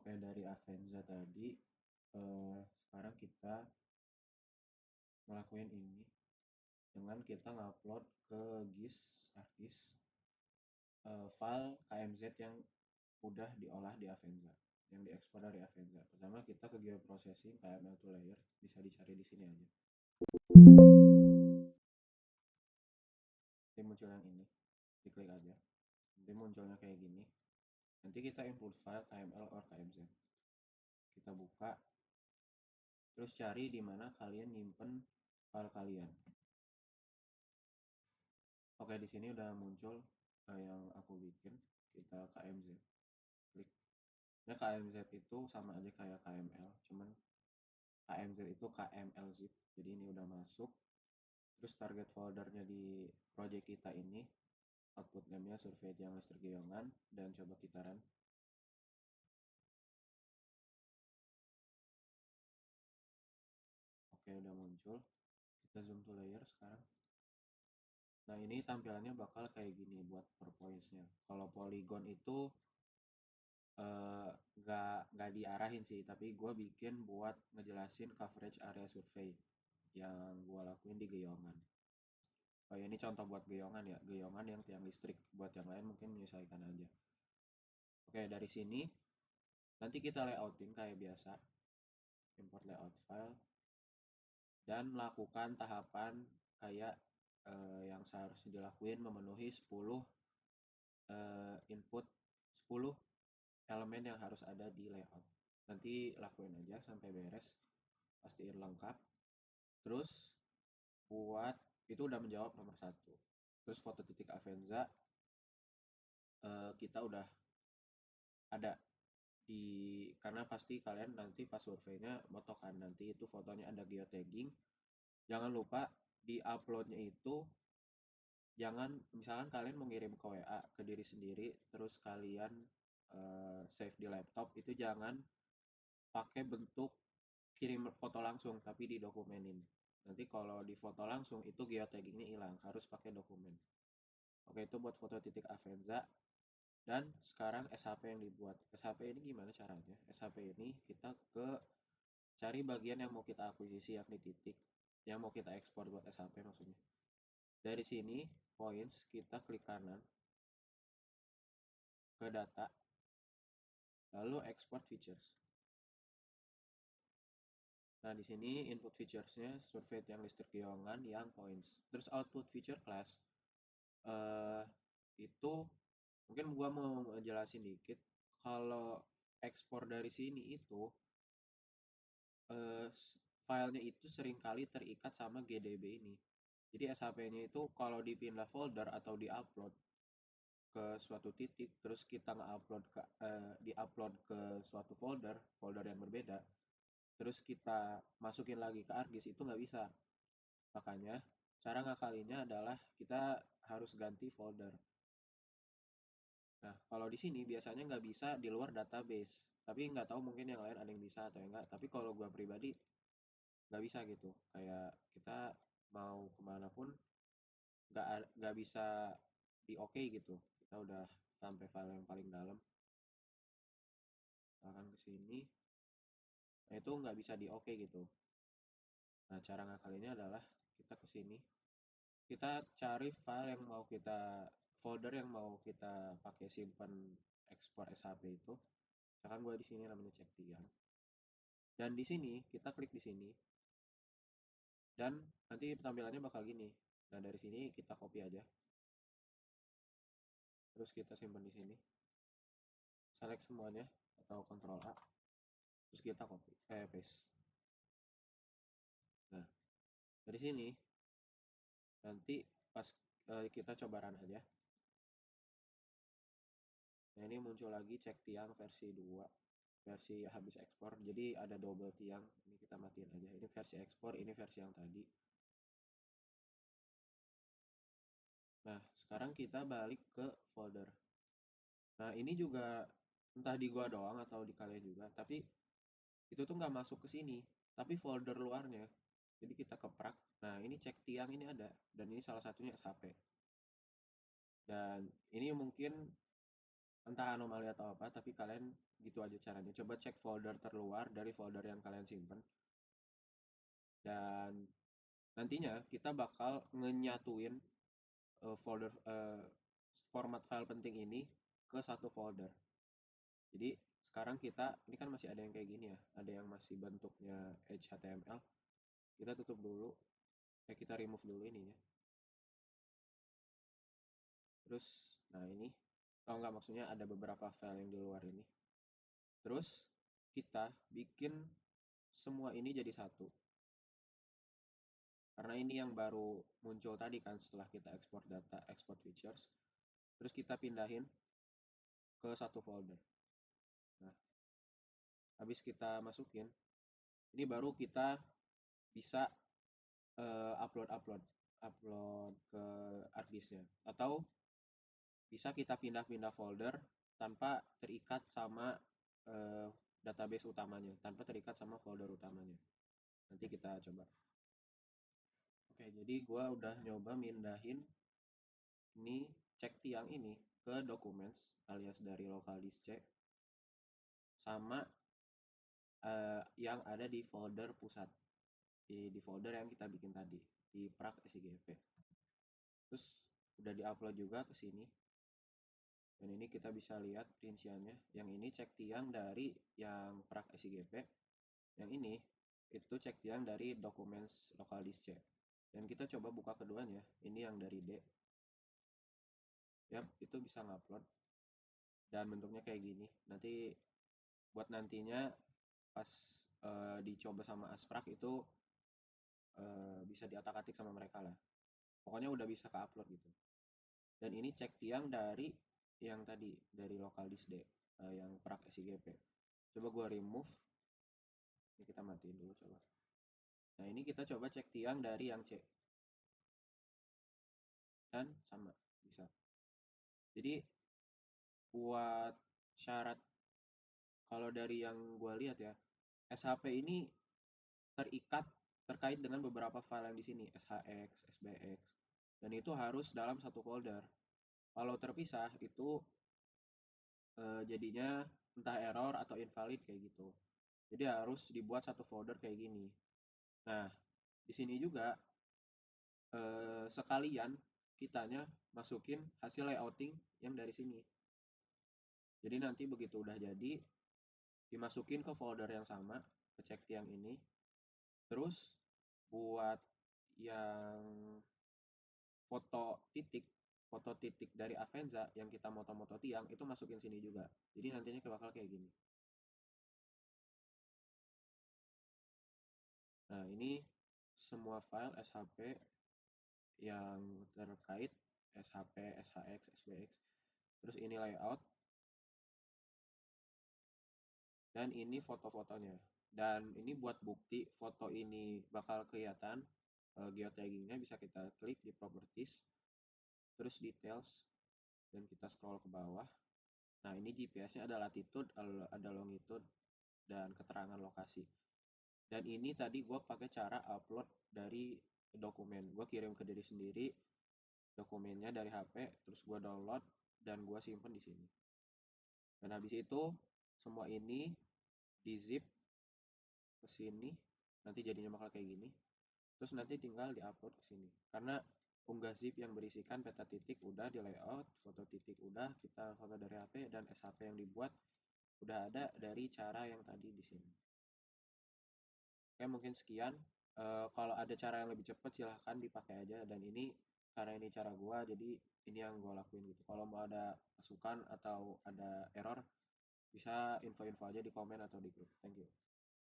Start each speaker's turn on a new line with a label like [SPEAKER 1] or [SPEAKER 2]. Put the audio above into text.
[SPEAKER 1] Oke, dari Avenza tadi, sekarang kita ngelakuin ini dengan kita ngupload ke ArcGIS file KMZ yang udah diolah di Avenza, yang diekspor dari Avenza. Pertama kita ke geoprocessing KML to layer, bisa dicari di sini aja. Nanti muncul yang ini, diklik aja. Nanti munculnya kayak gini. Nanti kita input file KML or KMZ. Kita buka, terus cari di mana kalian nyimpen file kalian. Oke, di sini udah muncul yang aku bikin. Kita KMZ, klik. Nah, KMZ itu sama aja kayak KML, cuman KMZ itu KML zip. Jadi ini udah masuk. Terus target foldernya di project kita ini, output name-nya survei tiang listrik Geyongan, dan coba kita run. Oke, udah muncul. Kita zoom to layer sekarang. Nah, ini tampilannya bakal kayak gini buat per points-nya. Kalau polygon itu nggak diarahin sih, tapi gue bikin buat ngejelasin coverage area survei yang gue lakuin di Geyongan. Oh ya, ini contoh buat Geyongan ya, Geyongan yang tiang listrik. Buat yang lain mungkin menyesuaikan aja. Oke, dari sini nanti kita layoutin kayak biasa, import layout file, dan melakukan tahapan kayak yang seharusnya dilakuin, memenuhi 10 input, 10 elemen yang harus ada di layout. Nanti lakuin aja sampai beres, pastiin lengkap. Terus buat itu udah menjawab nomor 1. Terus foto titik Avenza kita udah ada karena pasti kalian nanti pas surveinya motokan, nanti itu fotonya ada geotagging. Jangan lupa di uploadnya itu, jangan misalkan kalian mengirim ke WA ke diri sendiri terus kalian save di laptop, itu jangan pakai bentuk kirim foto langsung tapi didokumenin. Nanti kalau di foto langsung itu geotaggingnya hilang, harus pakai dokumen. Oke, itu buat foto titik Avenza. Dan sekarang SHP yang dibuat. SHP ini gimana caranya? SHP ini kita cari bagian yang mau kita akuisisi, yakni titik yang mau kita ekspor buat SHP maksudnya. Dari sini points, kita klik kanan ke data, lalu export features. Nah, di sini input features-nya survei tiang listrik Geyongan yang points. Terus output feature class itu mungkin gua mau jelasin dikit. Kalau ekspor dari sini itu filenya itu seringkali terikat sama GDB ini. Jadi SHP-nya itu kalau dipindah folder atau diupload ke suatu titik, terus kita diupload ke suatu folder yang berbeda, terus kita masukin lagi ke ArcGIS, itu nggak bisa. Makanya cara ngakalinnya adalah kita harus ganti folder. Nah, kalau di sini biasanya nggak bisa di luar database, tapi nggak tahu mungkin yang lain ada yang bisa atau enggak. Tapi kalau gue pribadi nggak bisa gitu. Kayak kita mau kemana pun nggak bisa di oke gitu. Kita udah sampai file yang paling dalam. Akan ke sini, nah itu nggak bisa di oke gitu. Nah, cara ngakalinnya adalah kita ke sini, kita cari file yang mau kita, folder yang mau kita pakai simpan ekspor SHP itu. Misalkan gue di sini namanya cek tiang. Dan di sini kita klik di sini. Dan nanti tampilannya bakal gini. Nah, dari sini kita copy aja. Terus kita simpan di sini. Select semuanya atau Ctrl A. Terus kita copy, paste. Nah, dari sini nanti pas kita coba run aja. Nah, ini muncul lagi cek tiang versi 2, versi habis ekspor. Jadi ada double tiang. Ini kita matiin aja. Ini versi ekspor, ini versi yang tadi. Nah, sekarang kita balik ke folder. Nah, ini juga entah di gua doang atau di kalian juga, tapi itu tuh nggak masuk ke sini, tapi folder luarnya. Jadi kita keprak. Nah, ini cek tiang ini ada, dan ini salah satunya SHP. Dan ini mungkin entah anomali atau apa, tapi kalian gitu aja caranya. Coba cek folder terluar dari folder yang kalian simpen, dan nantinya kita bakal ngenyatuin folder format file penting ini ke satu folder. Jadi sekarang kita ini kan masih ada yang kayak gini ya, ada yang masih bentuknya HTML. Kita tutup dulu, kita remove dulu ininya. Terus, nah ini, kalau nggak maksudnya ada beberapa file yang di luar ini. Terus kita bikin semua ini jadi satu. Karena ini yang baru muncul tadi kan setelah kita ekspor data, export features. Terus kita pindahin ke satu folder. Nah, habis kita masukin, ini baru kita bisa upload ke hard disknya, atau bisa kita pindah-pindah folder tanpa terikat sama database utamanya, tanpa terikat sama folder utamanya. Nanti kita coba. Oke, jadi gue udah nyoba mindahin ini cek tiang ini ke documents alias dari local disk C sama yang ada di folder pusat, di folder yang kita bikin tadi di prac SIGP. Terus udah diupload juga ke sini, dan ini kita bisa lihat rinciannya. Yang ini cek tiang dari yang prac SIGP, yang ini itu cek tiang dari documents local disk C. Dan kita coba buka keduanya, ini yang dari D. Yap, itu bisa ngupload dan bentuknya kayak gini. Nanti buat nantinya pas dicoba sama Asprak itu bisa diatak-atik sama mereka lah. Pokoknya udah bisa ke-upload gitu. Dan ini cek tiang dari yang tadi, dari local disk D, yang prac SIGP. Coba gua remove. Ini kita matiin dulu coba. Nah, ini kita coba cek tiang dari yang C. Dan sama, bisa. Jadi buat syarat, kalau dari yang gua lihat ya, SHP ini terkait dengan beberapa file yang di sini, SHX, SBX, dan itu harus dalam satu folder. Kalau terpisah itu jadinya entah error atau invalid kayak gitu. Jadi harus dibuat satu folder kayak gini. Nah, di sini juga sekalian kitanya masukin hasil layouting yang dari sini. Jadi nanti begitu udah jadi, dimasukin ke folder yang sama, ke cek tiang ini. Terus buat yang foto titik dari Avenza yang kita moto-moto tiang itu masukin sini juga. Jadi nantinya bakal kayak gini. Nah, ini semua file SHP yang terkait SHP, SHX, SBX. Terus ini layout. Dan ini foto-fotonya. Dan ini buat bukti foto ini bakal kelihatan geotaggingnya, bisa kita klik di properties, terus details, dan kita scroll ke bawah. Nah, ini GPS-nya ada latitude, ada longitude, dan keterangan lokasi. Dan ini tadi gue pakai cara upload dari dokumen. Gue kirim ke diri sendiri dokumennya dari HP, terus gue download dan gue simpen di sini. Dan habis itu semua ini di zip ke sini, nanti jadinya bakal kayak gini. Terus nanti tinggal diupload ke sini. Karena unggah zip yang berisikan peta titik udah di layout, foto titik udah, kita foto dari HP, dan SHP yang dibuat udah ada dari cara yang tadi di sini. Oke, mungkin sekian. Kalau ada cara yang lebih cepat silahkan dipakai aja, dan ini karena ini cara gua, jadi ini yang gua lakuin gitu. Kalau mau ada masukan atau ada error, bisa info-info aja di komen atau di grup. Thank you.